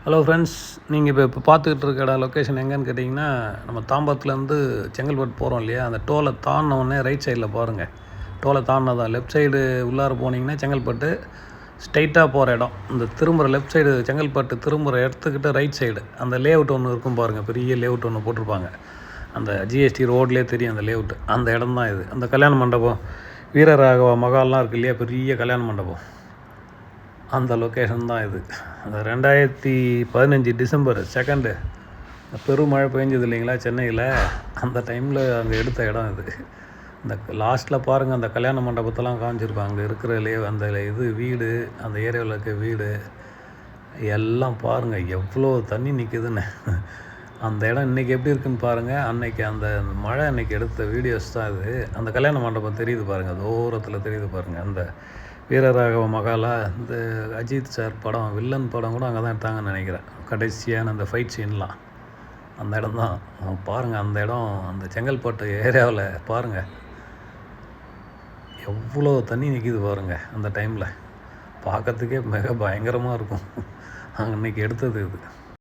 Hello friends, நீங்கள் இப்போ பார்த்துக்கிட்டு இருக்க லொக்கேஷன் எங்கேன்னு கேட்டிங்கன்னா, நம்ம தாம்பரத்துலேருந்து செங்கல்பட்டு போகிறோம் இல்லையா, அந்த டோலை தாண்டினோடனே ரைட் சைடில் பாருங்கள். டோலை தாண்டினதான் லெஃப்ட் சைடு உள்ளார போனீங்கன்னா செங்கல்பட்டு ஸ்ட்ரைட்டாக போகிற இடம். இந்த திரும்புகிற லெஃப்ட் சைடு செங்கல்பட்டு திரும்புகிற இடத்துக்கிட்ட ரைட் சைடு அந்த லேஅவுட் ஒன்று இருக்கும் பாருங்கள். பெரிய லேஅவுட் ஒன்று போட்டிருப்பாங்க. அந்த ஜிஎஸ்டி ரோட்லேயே தெரியும் அந்த லேஅவுட். அந்த இடம் தான் இது. அந்த கல்யாண மண்டபம் வீரராகவ மகால்லாம் இருக்குது இல்லையா, பெரிய கல்யாண மண்டபம், அந்த லொக்கேஷன் தான் இது. அந்த 2015 டிசம்பர் 2 பெருமழை பெஞ்சது இல்லைங்களா சென்னையில், அந்த டைமில் அங்கே எடுத்த இடம் இது. இந்த லாஸ்ட்டில் பாருங்கள், அந்த கல்யாண மண்டபத்தெல்லாம் காமிச்சிருப்பாங்க. அங்கே இருக்கிற அந்த இது வீடு, அந்த ஏரியாவில் இருக்க வீடு எல்லாம் பாருங்கள் எவ்வளோ தண்ணி நிற்குதுன்னு. அந்த இடம் இன்றைக்கி எப்படி இருக்குதுன்னு பாருங்கள். அன்றைக்கி அந்த மழை அன்றைக்கி எடுத்த வீடியோஸ் தான் இது. அந்த கல்யாண மண்டபம் தெரியுது பாருங்கள், தூரத்தில் தெரியுது பாருங்கள். அந்த வீரராகவ மகாலா, இந்த அஜித் சார் படம் வில்லன் படம் கூட அங்கே தான் எடுத்தாங்கன்னு நினைக்கிறேன். கடைசியான அந்த ஃபைட் சீன்லாம் அந்த இடம் தான் பாருங்கள். அந்த இடம் அந்த செங்கல்பட்டு ஏரியாவில் பாருங்கள் எவ்வளோ தண்ணி நிற்கிது பாருங்கள். அந்த டைமில் பார்க்கறதுக்கே மிக பயங்கரமாக இருக்கும். அன்றைக்கி எடுத்தது இது.